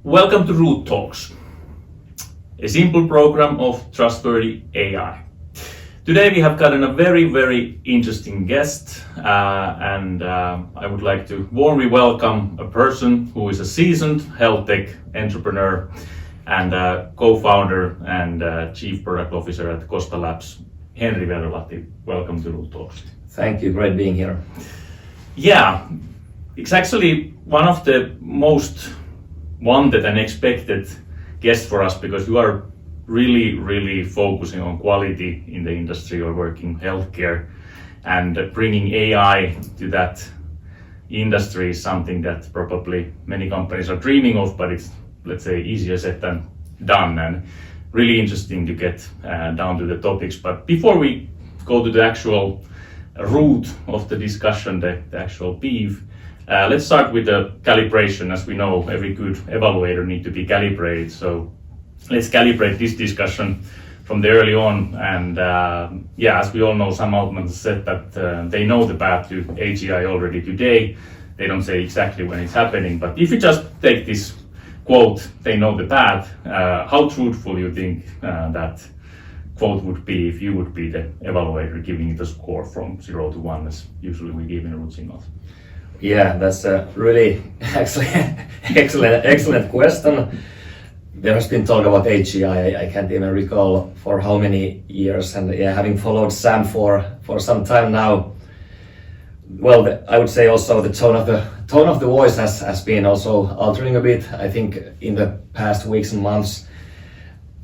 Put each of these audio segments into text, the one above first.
Welcome to Root Talks, a simple program of trustworthy AI. Today we have gotten a very interesting guest and I would like to warmly welcome a person who is a seasoned health tech entrepreneur and co-founder and chief product officer at Gosta Labs, Henri Viertolahti. Welcome to Root Talks. Thank you, great being here. Yeah, it's actually one of the most wanted and expected guests for us because you are really focusing on quality in the industry or working healthcare, and bringing AI to that industry is something that probably many companies are dreaming of, but it's, let's say, easier said than done, and really interesting to get down to the topics. But before we go to the actual root of the discussion, the actual beef, let's start with the calibration. As we know, every good evaluator needs to be calibrated. So let's calibrate this discussion from the early on. And as we all know, Sam Altman said that they know the path to AGI already today. They don't say exactly when it's happening, but if you just take this quote, they know the path, how truthful you think that quote would be if you would be the evaluator giving it a score from 0 to 1, as usually we give in root signals? Yeah, that's a really excellent question. There has been talk about AGI, I can't even recall for how many years, and having followed Sam for some time now, well, I would say also the tone of the voice has been also altering a bit. I think in the past weeks and months,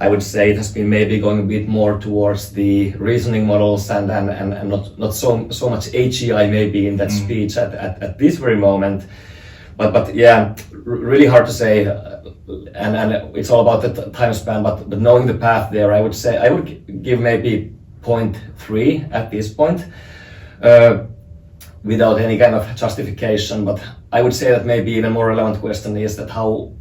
I would say it has been maybe going a bit more towards the reasoning models and not so much AGI maybe in that speech at this very moment. But yeah, really hard to say, and it's all about the time span. But knowing the path there, I would say I would give maybe 0.3 at this point, without any kind of justification. But I would say that maybe even more relevant question is that how.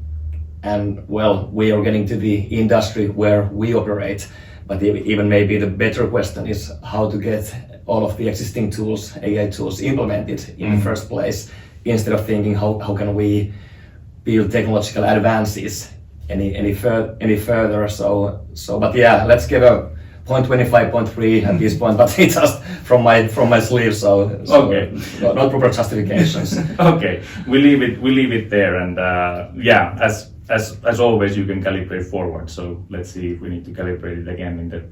And well, we are getting to the industry where we operate, but even maybe the better question is how to get all of the existing tools, AI tools, implemented in the first place, instead of thinking how can we build technological advances any further. So but yeah, let's give a 0.25, 0.3 at this point, but it's just from my sleeve. So okay, not proper justifications. Okay, we leave it there, and as always, you can calibrate forward. So let's see if we need to calibrate it again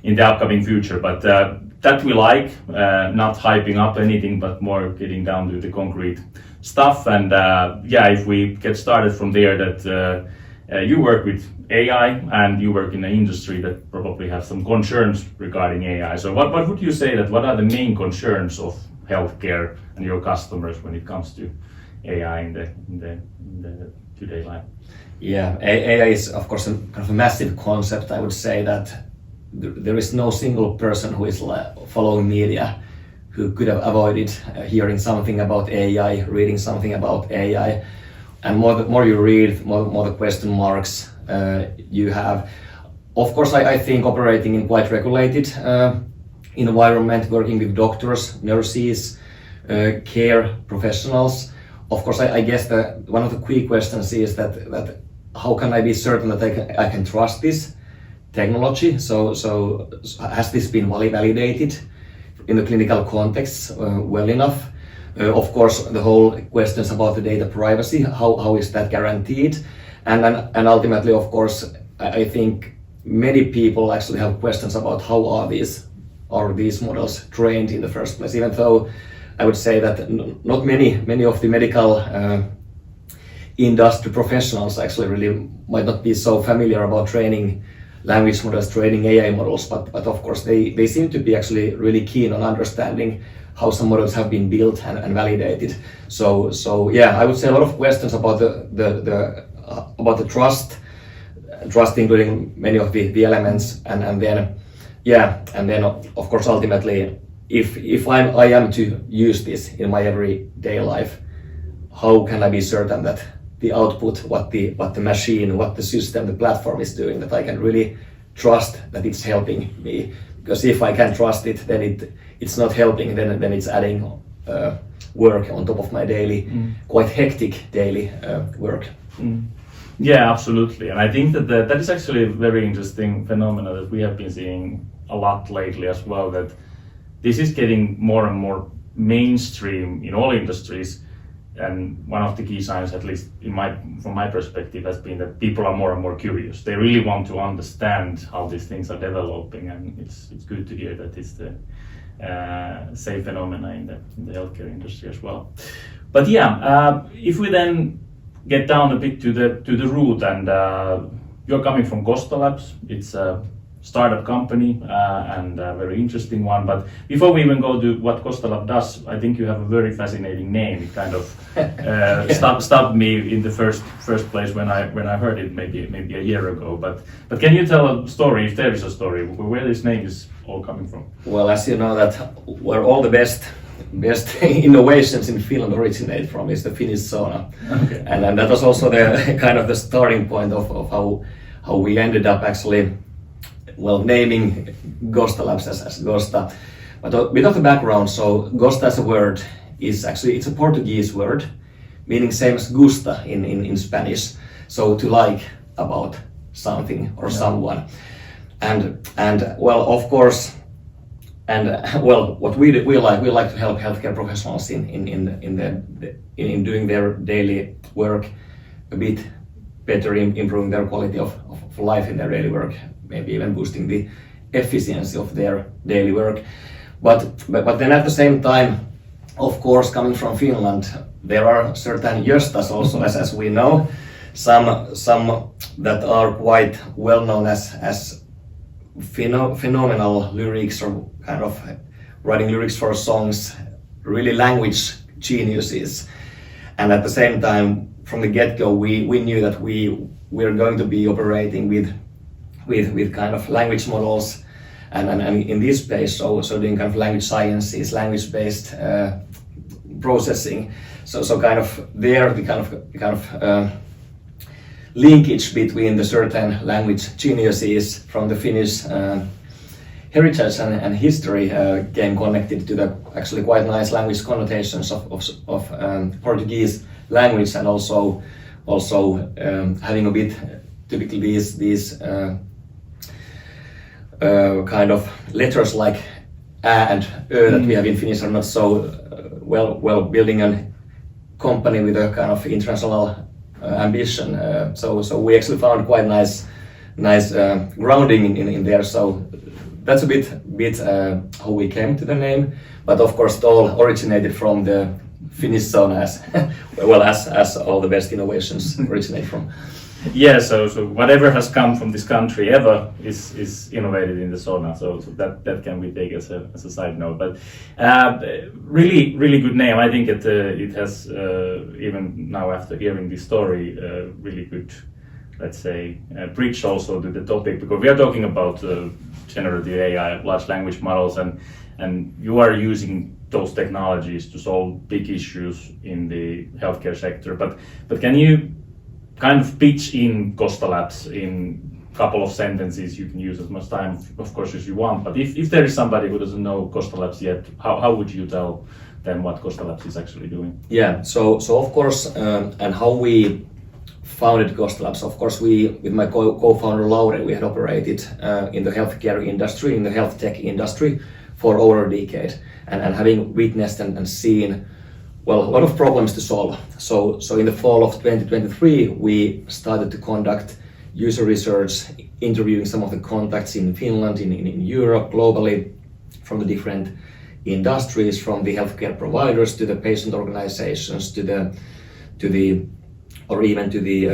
in the upcoming future. But that we like, not hyping up anything, but more getting down to the concrete stuff. And if we get started from there, that you work with AI and you work in an industry that probably has some concerns regarding AI. So what would you say that what are the main concerns of healthcare and your customers when it comes to AI in the today life? Yeah, AI is of course a kind of a massive concept. I would say that there is no single person who is following media who could have avoided hearing something about AI, reading something about AI. And the more you read, more the question marks you have. Of course, I think operating in quite regulated environment, working with doctors, nurses, care professionals. Of course, I guess that one of the key questions is that how can I be certain that I can trust this technology? So has this been validated in the clinical context well enough? Of course, the whole questions about the data privacy, how is that guaranteed? And ultimately, of course, I think many people actually have questions about how are these models trained in the first place, even though I would say that not many of the medical industry professionals actually really might not be so familiar about training language models, training AI models, but of course they seem to be actually really keen on understanding how some models have been built and validated. So yeah, I would say a lot of questions about the trust, including many of the elements, and then of course ultimately if I am to use this in my everyday life, how can I be certain that the output, what the machine, what the system, the platform is doing, that I can really trust that it's helping me? Because if I can't trust it, then it's not helping. Then it's adding work on top of my daily, quite hectic daily work. Yeah, absolutely. And I think that that is actually a very interesting phenomenon that we have been seeing a lot lately as well, that this is getting more and more mainstream in all industries. And one of the key signs, at least from my perspective, has been that people are more and more curious. They really want to understand how these things are developing, and it's good to hear that it's the same phenomena in the healthcare industry as well. But yeah, if we then get down a bit to the root, and you're coming from Gosta Labs. It's a startup company and a very interesting one. But before we even go to what Gosta Lab does, I think you have a very fascinating name. It kind of stopped me in the first place when I heard it maybe a year ago. But can you tell a story, if there is a story, where this name is all coming from? Well, as you know, that where all the best innovations in Finland originate from is the Finnish sauna. Okay. And that was also the kind of the starting point of how we ended up actually, well, naming Gosta Labs as Gosta. But a bit of the background, so Gosta as a word is actually, it's a Portuguese word, meaning same as gusta in Spanish. So to like about something or someone. And well, of course, what we do, we like to help healthcare professionals in doing their daily work a bit better, improving their quality of life in their daily work, maybe even boosting the efficiency of their daily work. But then at the same time, of course, coming from Finland, there are certain Göstas also, as we know, some that are quite well known as phenomenal lyrics, or kind of writing lyrics for songs, really language geniuses. And at the same time, from the get-go, we knew that we're going to be operating with kind of language models and in this space, so doing kind of language sciences, language-based processing. So kind of there the kind of linkage between the certain language geniuses from the Finnish heritage and history came connected to the actually quite nice language connotations of Portuguese language, and also having a bit typically these kind of letters like ä and ö that we have in Finnish are not so well building a company with a kind of international ambition. So we actually found quite nice grounding in there. So that's a bit how we came to the name. But of course, it all originated from the Finnish sauna, as all the best innovations originate from. Yeah, so whatever has come from this country ever is innovated in the sauna. So that can be taken as a side note. But really good name. I think it has even now after hearing this story, really good, let's say, bridge also to the topic, because we are talking about generative AI, large language models, and you are using those technologies to solve big issues in the healthcare sector. But can you kind of pitch in Gosta Labs in a couple of sentences? You can use as much time, of course, as you want. But if there is somebody who doesn't know Gosta Labs yet, how would you tell them what Gosta Labs is actually doing? Yeah, so of course, and how we founded Gosta Labs. Of course, with my co-founder Lauri, we had operated in the healthcare industry, in the health tech industry, for over a decade, and having witnessed and seen, well, a lot of problems to solve. So in the fall of 2023, we started to conduct user research, interviewing some of the contacts in Finland, in Europe, globally, from the different industries, from the healthcare providers to the patient organizations to the or even to the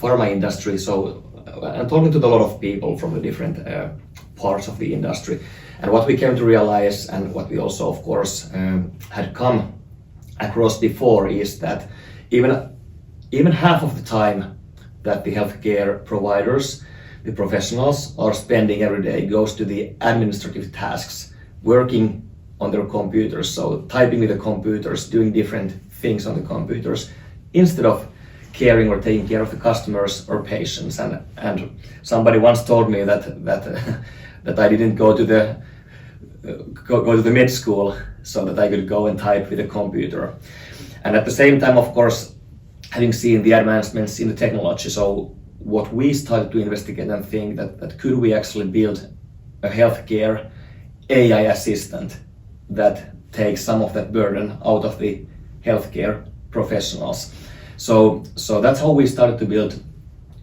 pharma industry. So I'm talking to a lot of people from the different parts of the industry. And what we came to realize, and what we also, of course, had come across before, is that even half of the time that the healthcare providers, the professionals, are spending every day goes to the administrative tasks, working on their computers, so typing with the computers, doing different things on the computers, instead of caring or taking care of the customers or patients. And somebody once told me that I didn't go to the med school so that I could go and type with a computer. And at the same time, of course, having seen the advancements in the technology. So what we started to investigate and think that could we actually build a healthcare AI assistant that takes some of that burden out of the healthcare professionals. So that's how we started to build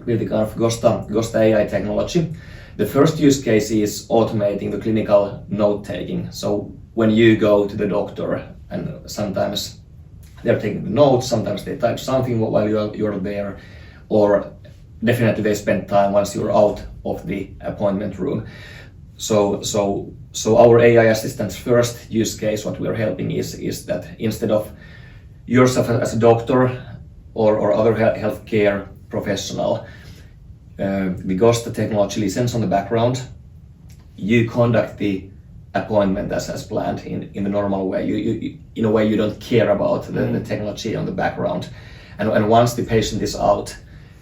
the kind of Gosta AI technology. The first use case is automating the clinical note taking. So when you go to the doctor, and sometimes they're taking the notes, sometimes they type something while you're there, or definitely they spend time once you're out of the appointment room. So our AI assistant's first use case, what we're helping is that instead of yourself as a doctor or other healthcare professional, the Gosta technology listens on the background. You conduct the appointment as planned in the normal way. You in a way you don't care about the technology on the background. And once the patient is out,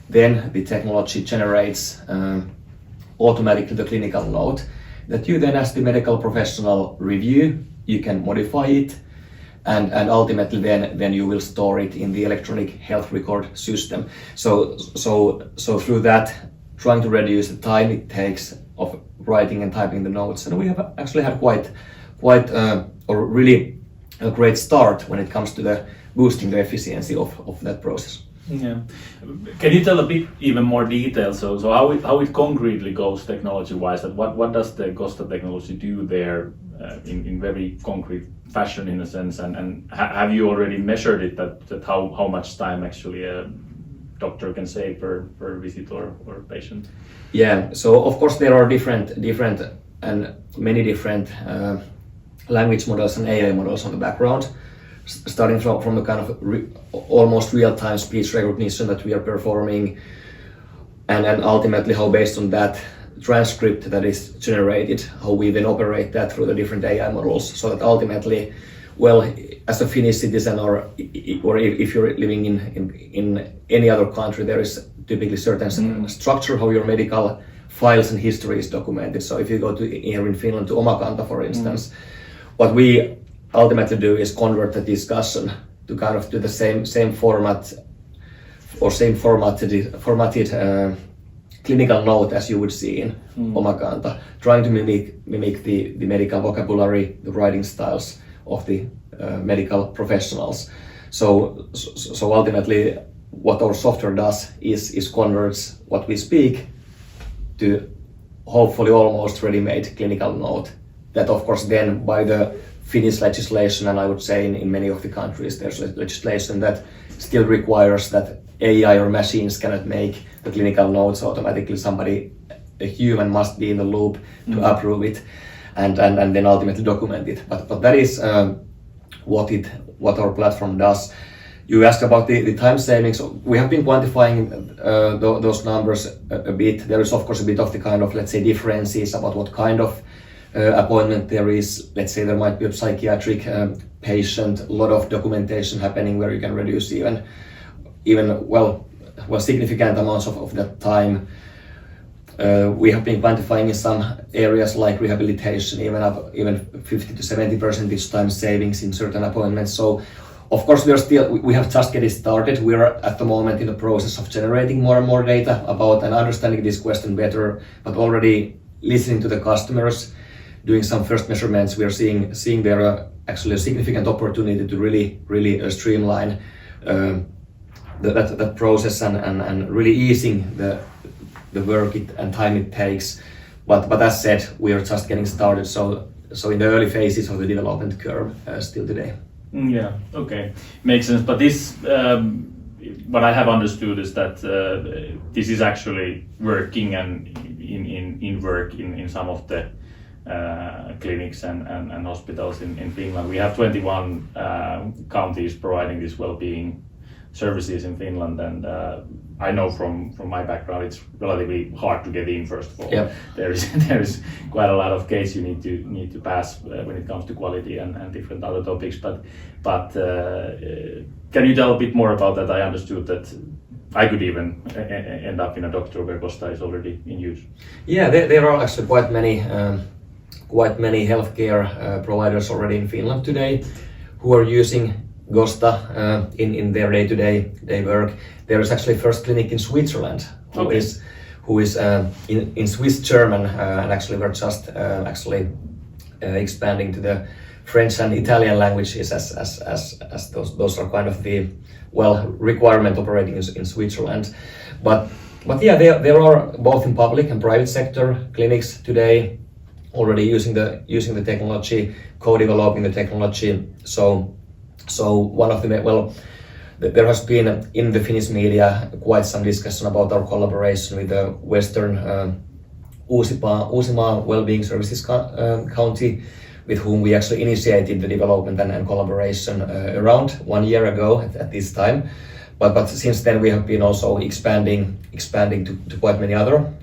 then the technology generates automatically the clinical note that you then, as the medical professional, review. You can modify it, and ultimately then you will store it in the electronic health record system. So through that, trying to reduce the time it takes of writing and typing the notes, and we have actually had quite or really a great start when it comes to the boosting the efficiency of that process. Yeah. Can you tell a bit even more detail? So how it concretely goes technology-wise? That what does the Gosta technology do there in very concrete fashion, in a sense? And have you already measured it? That how much time actually a doctor can save per visit or patient? Yeah. So of course there are different and many different language models and AI models on the background. Starting from the kind of almost real-time speech recognition that we are performing, and then ultimately how, based on that transcript that is generated, how we then operate that through the different AI models, so that ultimately, well, as a Finnish citizen or if you're living in any other country, there is typically certain structure how your medical files and history is documented. So if you go to here in Finland to Omakanta, for instance, what we ultimately do is convert the discussion to kind of to the same format or same formatted clinical note as you would see in Omakanta, trying to mimic the medical vocabulary, the writing styles of the medical professionals. So ultimately, what our software does is converts what we speak to hopefully almost ready-made clinical note. That, of course, then by the Finnish legislation, and I would say in many of the countries, there's legislation that still requires that AI or machines cannot make the clinical notes automatically. A human must be in the loop to approve it and then ultimately document it. But that is what our platform does. You asked about the time savings. We have been quantifying those numbers a bit. There is of course a bit of the kind of, let's say, differences about what kind of appointment there is. Let's say there might be a psychiatric patient, a lot of documentation happening where you can reduce even significant amounts of that time. We have been quantifying in some areas like rehabilitation, even 50 to 70% time savings in certain appointments. So of course we have just getting started. We are at the moment in the process of generating more and more data about and understanding this question better, but already listening to the customers, doing some first measurements, we are seeing there actually a significant opportunity to really streamline that process and really easing the work and time it takes. But as said, we are just getting started. So in the early phases of the development curve still today. Yeah. Okay. Makes sense. But this, what I have understood is that this is actually working and in some of the clinics and hospitals in Finland. We have 21 counties providing this well-being services in Finland, and I know from my background it's relatively hard to get in. First of all, yep. there is quite a lot of case you need to pass when it comes to quality and different other topics. But can you tell a bit more about that? I understood that I could even end up in a doctor where Gosta is already in use. Yeah, there are actually quite many healthcare providers already in Finland today who are using Gosta in their day-to-day work. There is actually first clinic in Switzerland who is in Swiss German, and actually we're just expanding to the French and Italian languages as those are kind of the requirement operating in Switzerland. But yeah, there are both in public and private sector clinics today already using the technology, co-developing the technology. So one of the there has been in the Finnish media quite some discussion about our collaboration with the Western Uusimaa Wellbeing Services County, with whom we actually initiated the development and collaboration around 1 year ago at this time. But since then we have been also expanding to quite many other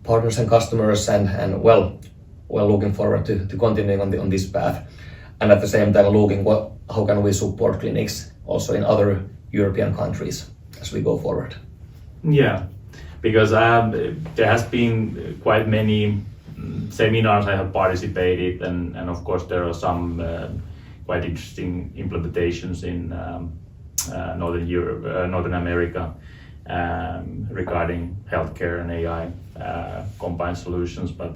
partners and customers, and we're looking forward to continuing on this path, and at the same time looking how can we support clinics also in other European countries as we go forward. Yeah, because there has been quite many seminars I have participated, and of course there are some quite interesting implementations in Northern Europe, Northern America, regarding healthcare and AI combined solutions, but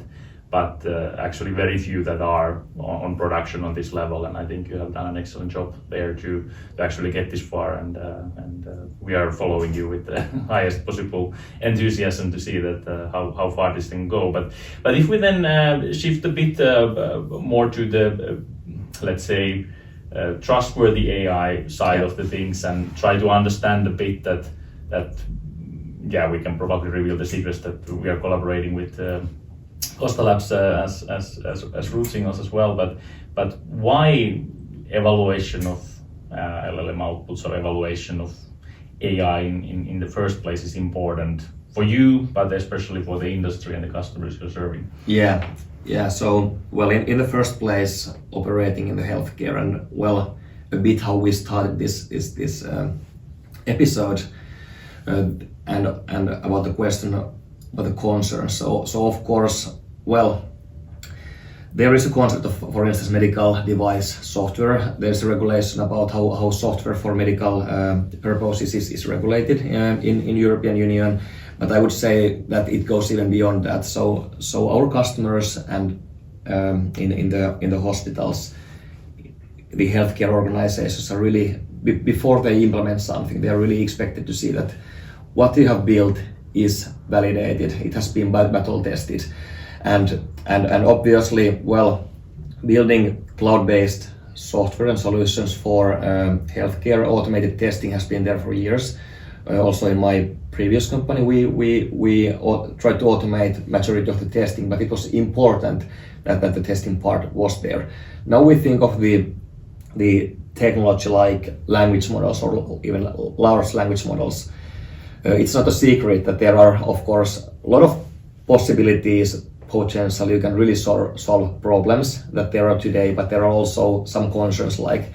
actually very few that are on production on this level, and I think you have done an excellent job there to actually get this far, and we are following you with the highest possible enthusiasm to see that how far this thing go. But if we then shift a bit more to the let's say trustworthy AI side of the things, and try to understand a bit that we can probably reveal the secrets that we are collaborating with Gosta Labs as root signals as well, but why evaluation of LLM outputs or evaluation of AI in the first place is important for you, but especially for the industry and the customers you're serving? Yeah. So in the first place, operating in the healthcare, and a bit how we started this episode, and about the question about the concerns. So of course, there is a concept of, for instance, medical device software. There's a regulation about how software for medical purposes is regulated in European Union. But I would say that it goes even beyond that. So our customers and in the hospitals, the healthcare organizations are really, before they implement something, they are really expected to see that what you have built is validated. It has been battle tested, and obviously, building cloud-based software and solutions for healthcare automated testing has been there for years. Also in my previous company, we tried to automate majority of the testing, but it was important that the testing part was there. Now we think of the technology like language models or even large language models. It's not a secret that there are, of course, a lot of possibilities, potential. You can really solve problems that there are today, but there are also some concerns like,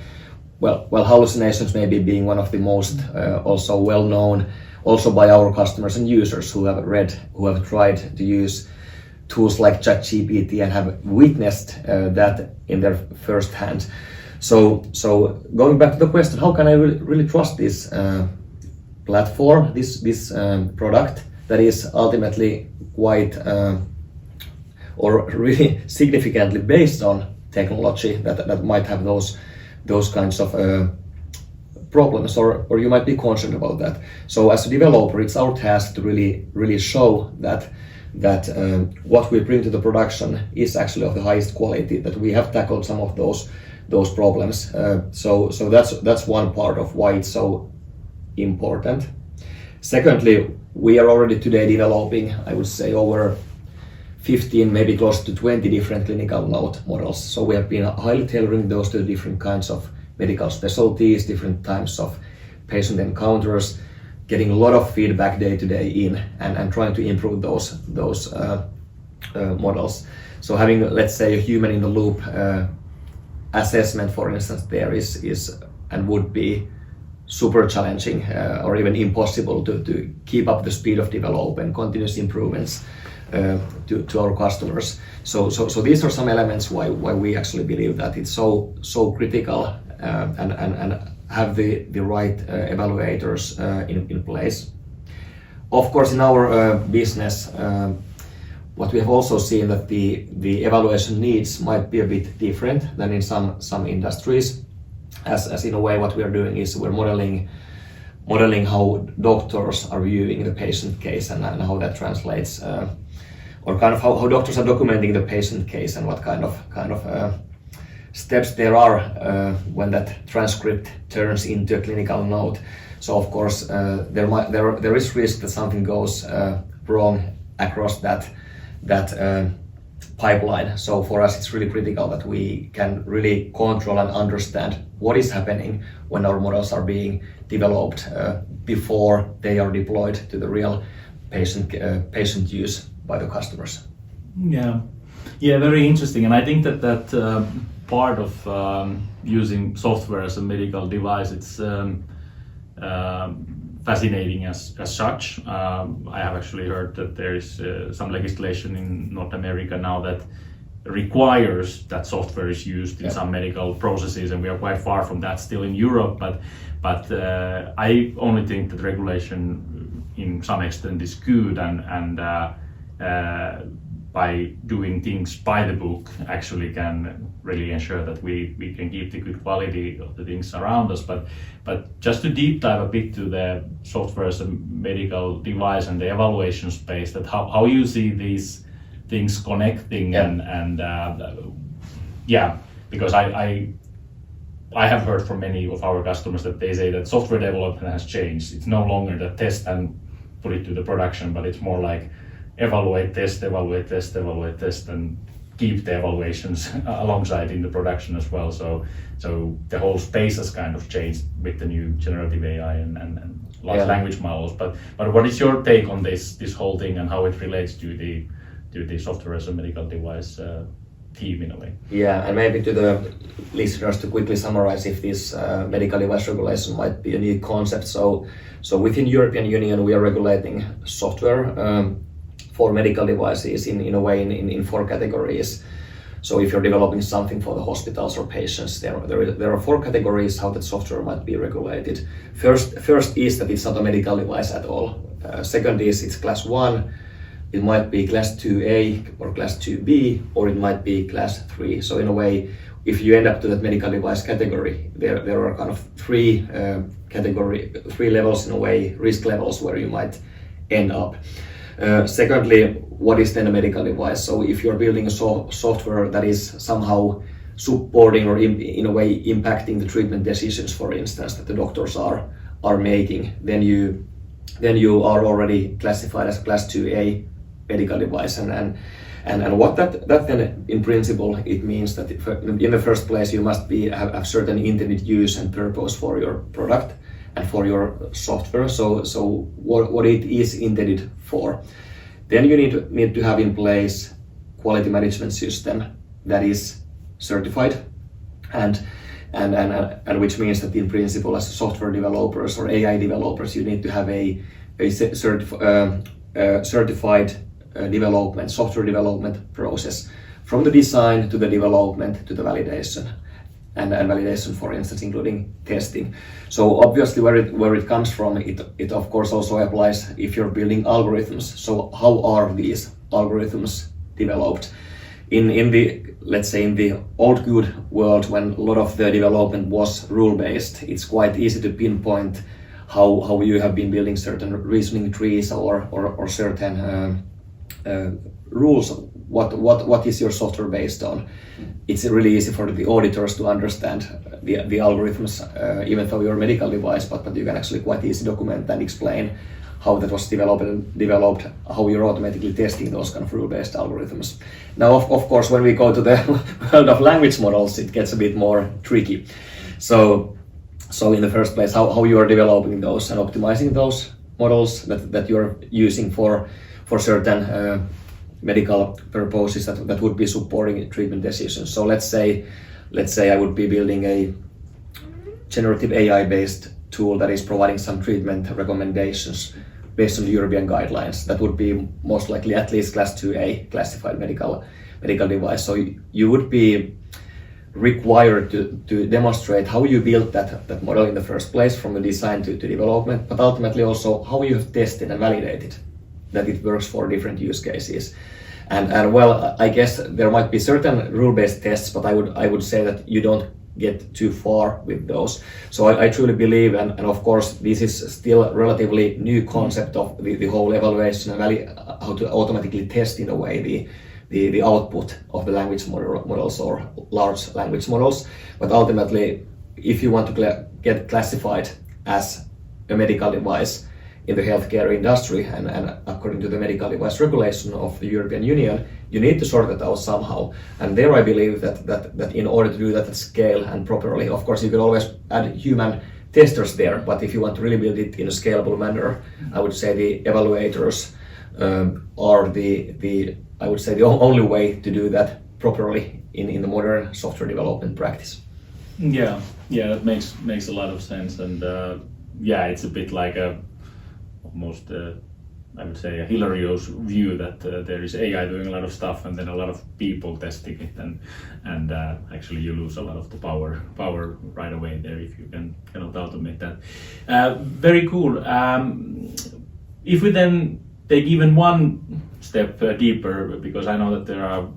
hallucinations maybe being one of the most also well known, also by our customers and users who have tried to use tools like ChatGPT and have witnessed that in their first hand. So going back to the question, how can I really trust this platform, this product that is ultimately quite or really significantly based on technology that might have those kinds of problems, or you might be concerned about that. So as a developer, it's our task to really show that what we bring to the production is actually of the highest quality, that we have tackled some of those problems. So that's one part of why it's so important. Secondly, we are already today developing, I would say, over 15, maybe close to 20 different clinical note models. So we have been highly tailoring those to different kinds of medical specialties, different types of patient encounters, getting a lot of feedback day to day in, and trying to improve those models. So having, let's say, a human in the loop assessment, for instance, there is and would be super challenging or even impossible to keep up the speed of development, continuous improvements to our customers. So these are some elements why we actually believe that it's so critical and have the right evaluators in place. Of course, in our business, what we have also seen that the evaluation needs might be a bit different than in some industries. As in a way, what we are doing is we're modeling how doctors are viewing the patient case and how that translates, or kind of how doctors are documenting the patient case and what kind of steps there are when that transcript turns into a clinical note. So of course there is risk that something goes wrong across that pipeline. So for us it's really critical that we can really control and understand what is happening when our models are being developed before they are deployed to the real patient use by the customers. Yeah, very interesting. And I think that part of using software as a medical device, it's fascinating as such. I have actually heard that there is some legislation in North America now that requires that software is used in some medical processes, and we are quite far from that still in Europe. But I only think that regulation in some extent is good, and by doing things by the book actually can really ensure that we can keep the good quality of the things around us. But just to deep dive a bit to the software as a medical device and the evaluation space, that how you see these things connecting because I have heard from many of our customers that they say that software development has changed. It's no longer the test and put it to the production, but it's more like evaluate, test, and keep the evaluations alongside in the production as well. So the whole space has kind of changed with the new generative AI and large language models. But what is your take on this whole thing and how it relates to the software as a medical device team in a way? Yeah, and maybe to the listeners to quickly summarize if this medical device regulation might be a new concept. So within European Union we are regulating software for medical devices in a way in 4 categories. So if you're developing something for the hospitals or patients, there are 4 categories how that software might be regulated. First is that it's not a medical device at all. Second is it's class 1. It might be class 2A or class 2B, or it might be class 3. So in a way, if you end up to that medical device category, there are kind of 3 levels in a way, risk levels where you might end up. Secondly, what is then a medical device? So if you're building a software that is somehow supporting or in a way impacting the treatment decisions, for instance, that the doctors are making, then you are already classified as class 2A medical device. And what that then in principle it means that in the first place you must have certain intended use and purpose for your product and for your software, so what it is intended for. Then you need to have in place quality management system that is certified, and which means that in principle as software developers or AI developers you need to have a certified software development process from the design to the development to the validation. And validation, for instance, including testing. So obviously where it comes from, it of course also applies if you're building algorithms. So how are these algorithms developed? In the, let's say, in the old good world, when a lot of the development was rule-based, it's quite easy to pinpoint how you have been building certain reasoning trees or certain rules. What is your software based on? It's really easy for the auditors to understand the algorithms, even though you're a medical device, but you can actually quite easily document and explain how that was developed, how you're automatically testing those kind of rule-based algorithms. Now, of course, when we go to the world of language models, it gets a bit more tricky. So in the first place, how you are developing those and optimizing those models that you're using for certain medical purposes that would be supporting treatment decisions. So let's say I would be building a generative AI-based tool that is providing some treatment recommendations based on the European guidelines. That would be most likely at least class 2A classified medical device. So you would be required to demonstrate how you built that model in the first place, from the design to development, but ultimately also how you have tested and validated that it works for different use cases. And well, I guess there might be certain rule-based tests, but I would say that you don't get too far with those. So I truly believe, and of course this is still a relatively new concept of the whole evaluation and how to automatically test in a way the output of the language models or large language models. But ultimately, if you want to get classified as a medical device in the healthcare industry, and according to the medical device regulation of the European Union, you need to sort that out somehow. And there I believe that in order to do that at scale and properly, of course you can always add human testers there, but if you want to really build it in a scalable manner, I would say the evaluators are the only way to do that properly in the modern software development practice. Yeah, that makes a lot of sense, and it's a bit like almost I would say a hilarious view that there is AI doing a lot of stuff and then a lot of people testing it, and actually you lose a lot of the power right away there if you cannot automate that. Very cool. If we then take even one step deeper, because I know that there are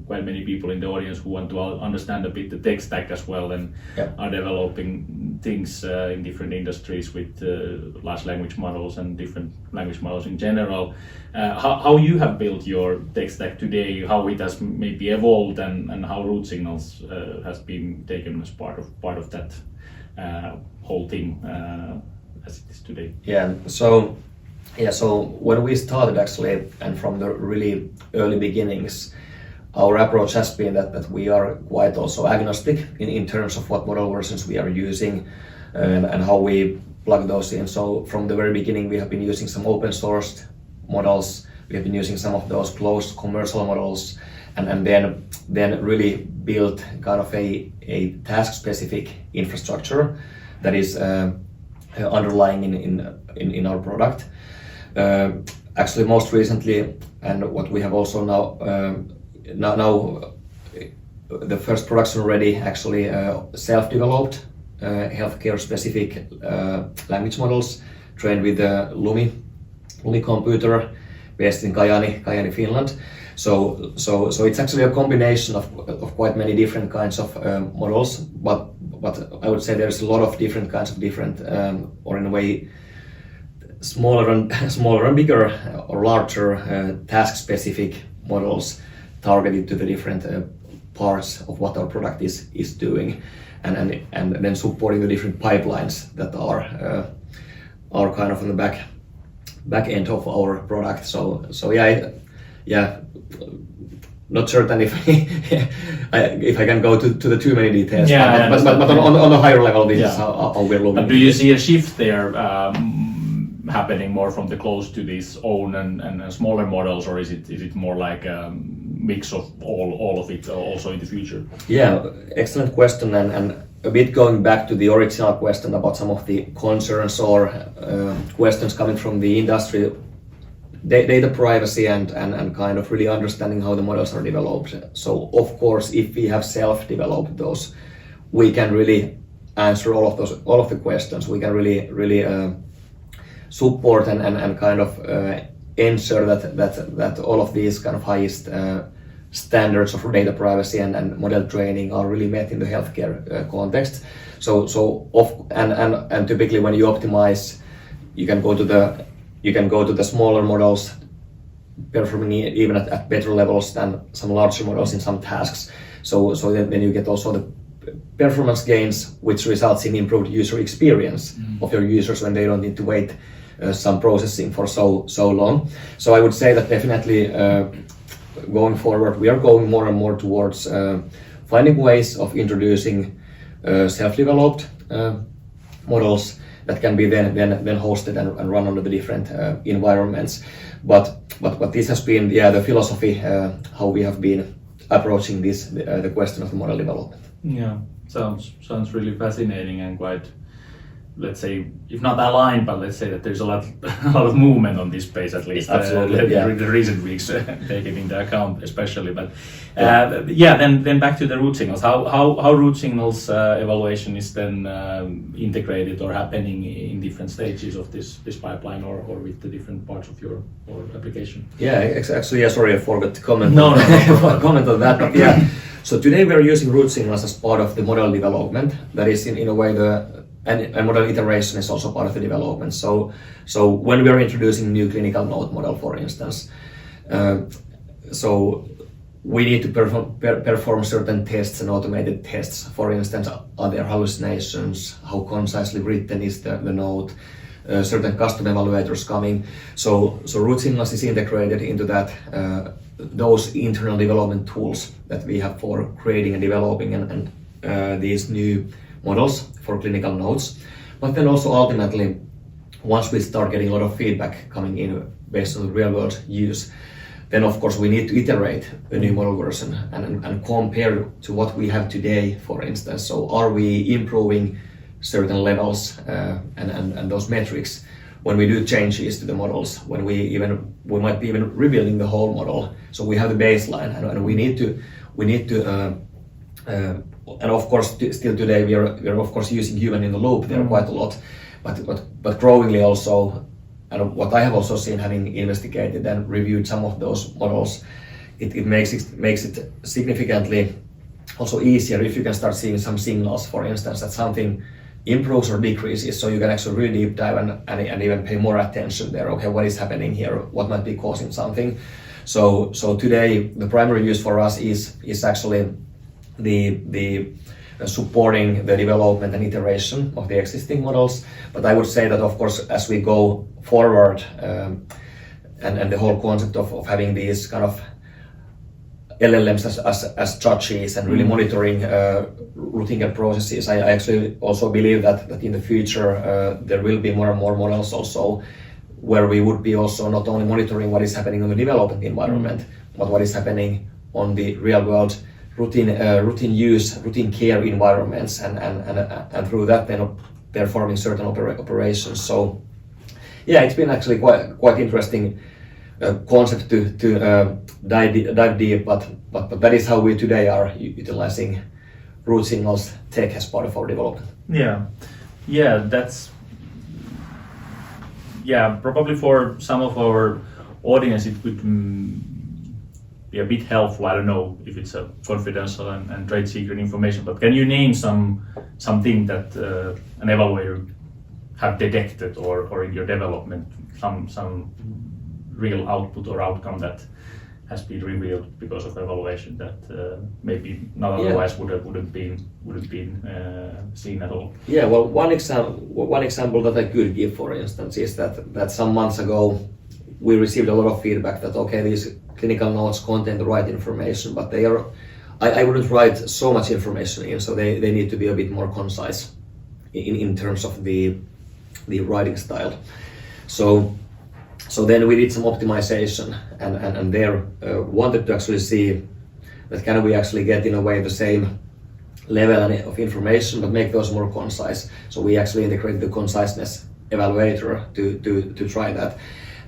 quite many people in the audience who want to understand a bit the tech stack as well, and are developing things in different industries with large language models and different language models in general. How you have built your tech stack today, how it has maybe evolved, and how root signals has been taken as part of that whole thing as it is today. So when we started actually, and from the really early beginnings, our approach has been that we are quite also agnostic in terms of what model versions we are using and how we plug those in. So from the very beginning we have been using some open sourced models, we have been using some of those closed commercial models, and then really built kind of a task specific infrastructure that is underlying in our product. Actually most recently, and what we have also now the first production ready, actually self-developed healthcare specific language models trained with the Lumi computer based in Kajaani, Finland. So it's actually a combination of quite many different kinds of models, but I would say there's a lot of different kinds of or in a way smaller and bigger or larger task-specific models targeted to the different parts of what our product is doing, and then supporting the different pipelines that are kind of on the back end of our product. So not certain if I can go to the too many details, but on a higher level, this is how we're looking. But do you see a shift there happening more from the close to these own and smaller models, or is it more like a mix of all of it also in the future? Yeah, excellent question, and a bit going back to the original question about some of the concerns or questions coming from the industry, data privacy and kind of really understanding how the models are developed. So of course, if we have self-developed those, we can really answer all of the questions. We can really support and kind of ensure that all of these kind of highest standards of data privacy and model training are really met in the healthcare context. And typically when you optimize, you can go to the smaller models performing even at better levels than some larger models in some tasks. So then you get also the performance gains, which results in improved user experience of your users when they don't need to wait some processing for so long. So I would say that definitely going forward, we are going more and more towards finding ways of introducing self-developed models that can be then hosted and run under the different environments. But this has been the philosophy how we have been approaching the question of the model development. Yeah, sounds really fascinating and let's say, if not aligned, but let's say that there's a lot of movement on this space, at least. Absolutely, the recent weeks taken into account, especially. But then back to the root signals. How root signals evaluation is then integrated or happening in different stages of this pipeline, or with the different parts of your application? Yeah, actually, sorry, I forgot to comment. No. Comment on that. But yeah, so today we're using root signals as part of the model development. That is, in a way, and model iteration is also part of the development. So when we are introducing new clinical node model, for instance, so we need to perform certain tests and automated tests. For instance, are there hallucinations? How concisely written is the node? Certain custom evaluators coming. So root signals is integrated into that those internal development tools that we have for creating and developing and these new models for clinical nodes. But then also ultimately, once we start getting a lot of feedback coming in based on the real world use, then of course we need to iterate a new model version and compare to what we have today, for instance. So are we improving certain levels and those metrics when we do changes to the models, when we might be even rebuilding the whole model. So we have the baseline and we need to and of course still today we are of course using human in the loop there quite a lot, but growingly also, and what I have also seen, having investigated and reviewed some of those models, it makes it significantly also easier if you can start seeing some signals, for instance, that something improves or decreases, so you can actually really deep dive and even pay more attention there. Okay, what is happening here? What might be causing something? So today the primary use for us is actually the supporting the development and iteration of the existing models. But I would say that of course as we go forward and the whole concept of having these kind of LLMs as judges and really monitoring routine and processes, I actually also believe that in the future there will be more and more models also where we would be also not only monitoring what is happening in the development environment, but what is happening on the real world routine use, routine care environments, and through that then performing certain operations. So yeah, it's been actually quite interesting concept to dive deep, but that is how we today are utilizing root signals tech as part of our development. Probably for some of our audience it could be a bit helpful. I don't know if it's a confidential and trade secret information, but can you name something that an evaluator have detected or in your development, some real output or outcome that has been revealed because of evaluation that maybe not otherwise would have been seen at all? Yeah, well, one example that I could give, for instance, is that some months ago we received a lot of feedback that okay, these clinical notes contain the right information, but they are I wouldn't write so much information in, so they need to be a bit more concise in terms of the writing style. So then we did some optimization and there wanted to actually see that can we actually get in a way the same level of information but make those more concise. So we actually integrated the conciseness evaluator to try that.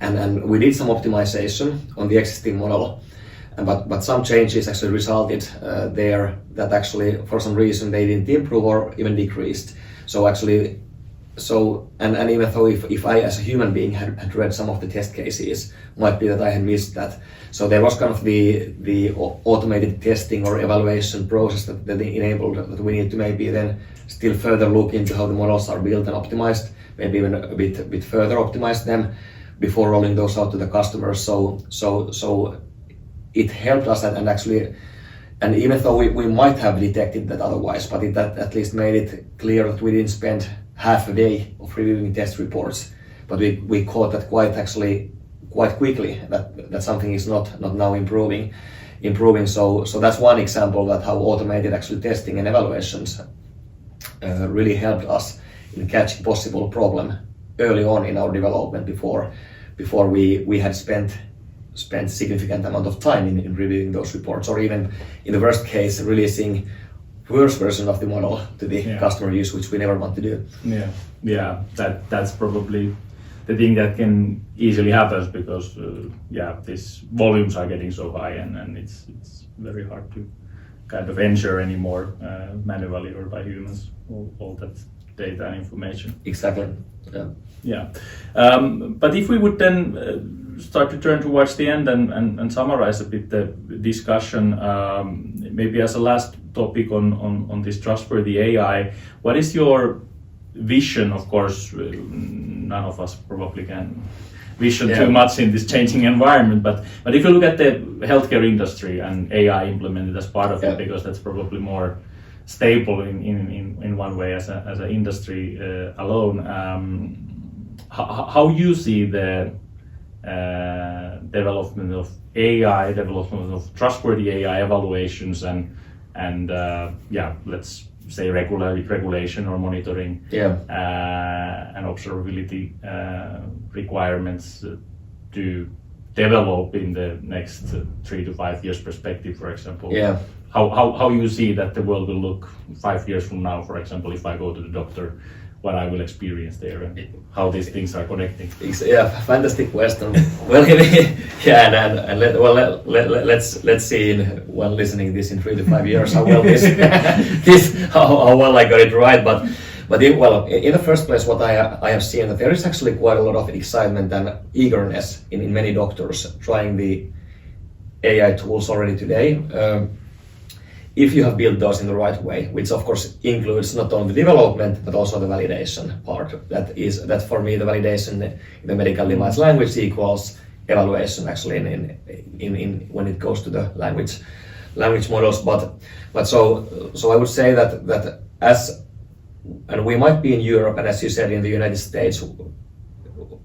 And we did some optimization on the existing model, but some changes actually resulted there that actually for some reason they didn't improve or even decreased. And even though if I as a human being had read some of the test cases, might be that I had missed that. So there was kind of the automated testing or evaluation process that enabled that we need to maybe then still further look into how the models are built and optimized, maybe even a bit further optimize them before rolling those out to the customers. So it helped us and actually, and even though we might have detected that otherwise, but it at least made it clear that we didn't spend half a day of reviewing test reports, but we caught that quite quickly that something is not now improving. So that's one example that how automated actually testing and evaluations really helped us in catching possible problem early on in our development before we had spent significant amount of time in reviewing those reports, or even in the worst case releasing worse version of the model to the customer use, which we never want to do. Yeah. That's probably the thing that can easily happen because these volumes are getting so high and it's very hard to kind of ensure anymore manually or by humans all that data and information. Exactly. Yeah. But if we would then start to turn towards the end and summarize a bit the discussion, maybe as a last topic on this trustworthy AI, what is your vision? Of course, none of us probably can vision too much in this changing environment, but if you look at the healthcare industry and AI implemented as part of it, because that's probably more stable in one way as an industry alone, how you see the development of AI, development of trustworthy AI evaluations and let's say regulation or monitoring and observability requirements to develop in the next 3 to 5 years perspective, for example. How you see that the world will look 5 years from now, for example, if I go to the doctor, what I will experience there and how these things are connecting. Fantastic question. Let's see while listening this in 3 to 5 years how well how well I got it right. But in the first place, what I have seen that there is actually quite a lot of excitement and eagerness in many doctors trying the AI tools already today. If you have built those in the right way, which of course includes not only the development but also the validation part. That for me the validation in the medical device language equals evaluation actually in when it goes to the language models. But so I would say that and we might be in Europe and as you said in the United States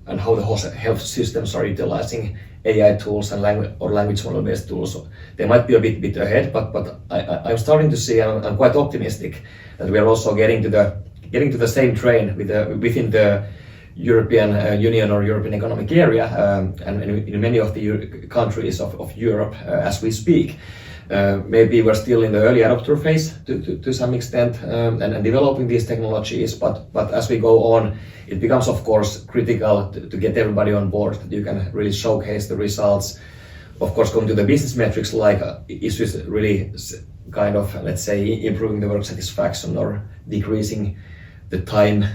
and how the health systems are utilizing AI tools and language model-based tools, they might be a bit ahead. But I'm starting to see, and I'm quite optimistic that we are also getting to the same train within the European Union or European Economic Area and in many of the countries of Europe as we speak. Maybe we're still in the early adopter phase to some extent and developing these technologies, but as we go on, it becomes of course critical to get everybody on board, that you can really showcase the results. Of course, going to the business metrics like is this really kind of, let's say, improving the work satisfaction or decreasing the time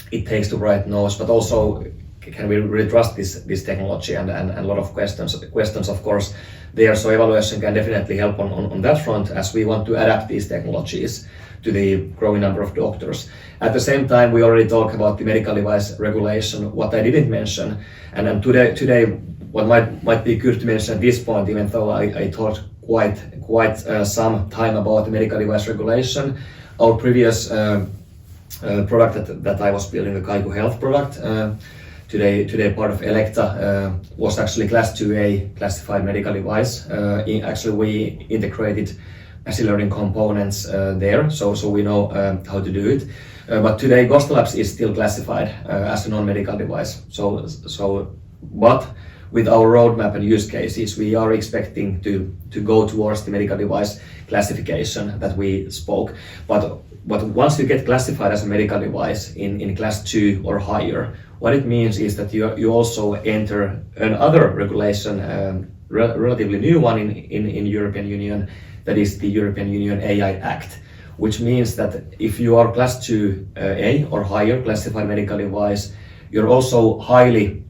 it takes to write notes, but also can we really trust this technology and a lot of questions of course there. So evaluation can definitely help on that front as we want to adapt these technologies to the growing number of doctors. At the same time, we already talked about the medical device regulation. What I didn't mention, and then today what might be good to mention at this point, even though I talked quite some time about the medical device regulation. Our previous product that I was building, the Kaiku Health product, today part of Elekta, was actually Class 2A classified medical device. Actually, we integrated machine learning components there, so we know how to do it. But today, Gosta Labs is still classified as a non-medical device. But with our roadmap and use cases, we are expecting to go towards the medical device classification that we spoke. But once you get classified as a medical device in Class 2 or higher, what it means is that you also enter another regulation, relatively new one in European Union, that is the European Union AI Act, which means that if you are Class 2A or higher classified medical device, you're also highly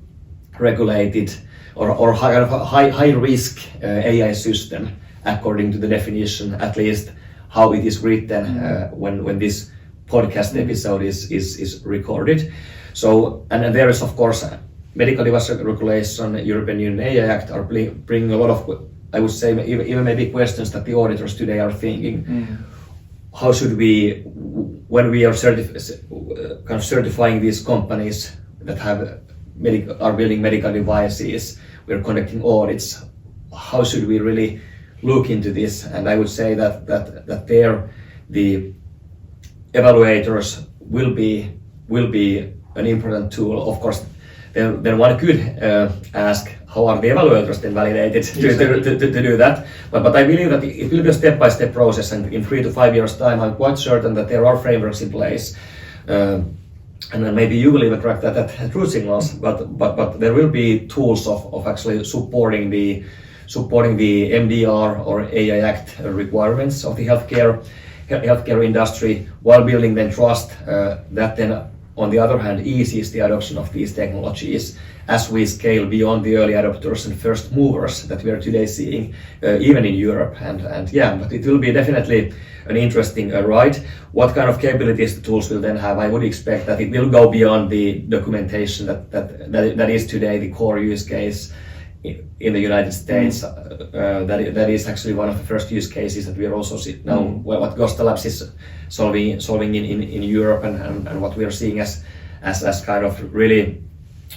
regulated or high risk AI system according to the definition, at least how it is written when this podcast episode is recorded. So, and there is of course medical device regulation, European Union AI Act are bringing a lot of, I would say, even maybe questions that the auditors today are thinking. How should we, when we are certifying these companies that are building medical devices, we're conducting audits, how should we really look into this? And I would say that there the evaluators will be an important tool. Of course, then one could ask how are the evaluators then validated to do that? But I believe that it will be a step-by-step process, and in 3 to 5 years' time, I'm quite certain that there are frameworks in place. And then maybe you will even track that at Root Signals, but there will be tools of actually supporting the MDR or AI Act requirements of the healthcare industry, while building then trust that then on the other hand eases the adoption of these technologies as we scale beyond the early adopters and first movers that we are today seeing even in Europe. And yeah, but it will be definitely an interesting ride. What kind of capabilities the tools will then have, I would expect that it will go beyond the documentation that is today the core use case in the United States. That is actually one of the first use cases that we are also seeing now, what Gosta Labs is solving in Europe, and what we are seeing as kind of really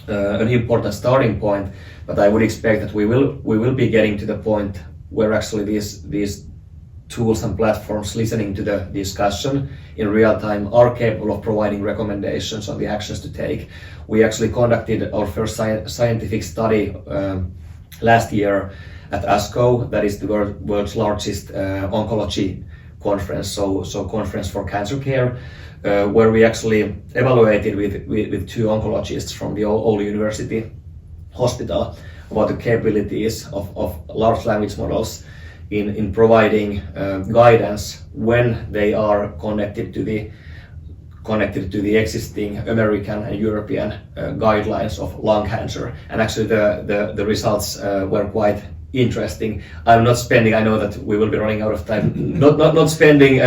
an important starting point. But I would expect that we will be getting to the point where actually these tools and platforms listening to the discussion in real time are capable of providing recommendations on the actions to take. We actually conducted our first scientific study last year at ASCO, that is the world's largest oncology conference, so conference for cancer care, where we actually evaluated with 2 oncologists from the old university hospital about the capabilities of large language models in providing guidance when they are connected to the existing American and European guidelines of lung cancer. And actually the results were quite interesting. I'm not spending, I know that we will be running out of time, not spending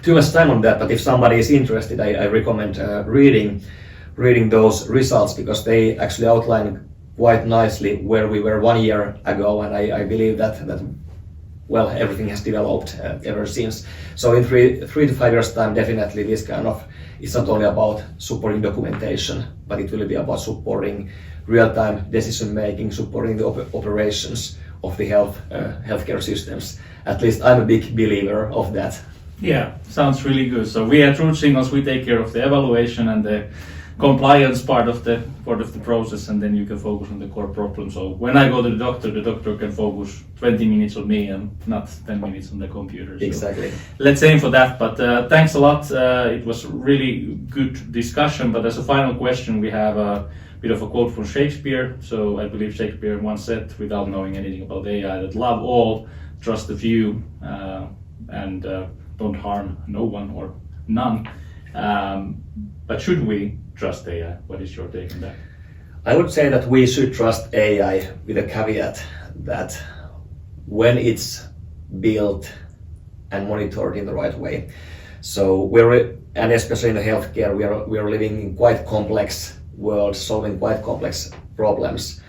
too much time on that, but if somebody is interested, I recommend reading those results, because they actually outline quite nicely where we were 1 year ago, and I believe that well, everything has developed ever since. So in 3 to 5 years' time, definitely this kind of, it's not only about supporting documentation, but it will be about supporting real-time decision-making, supporting the operations of the healthcare systems. At least I'm a big believer of that. Yeah, sounds really good. So we at Root Signals, we take care of the evaluation and the compliance part of the process, and then you can focus on the core problem. So when I go to the doctor can focus 20 minutes on me and not 10 minutes on the computer. So exactly. Let's aim for that. But thanks a lot. It was really good discussion. But as a final question, we have a bit of a quote from Shakespeare. So I believe Shakespeare once said, without knowing anything about AI, that love all, trust the few, and don't harm no one or none. But should we trust AI? What is your take on that? I would say that we should trust AI with a caveat that when it's built and monitored in the right way. So and especially in the healthcare, we are living in quite complex world, solving quite complex problems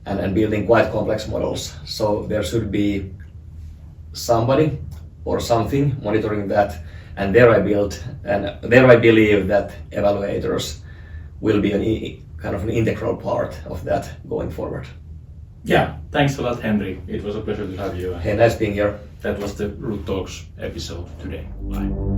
and building quite complex models. So there should be somebody or something monitoring that, and there I believe that evaluators will be kind of an integral part of that going forward. Yeah, thanks a lot, Henri. It was a pleasure to have you. Hey, nice being here. That was the Root Talks episode today. Bye.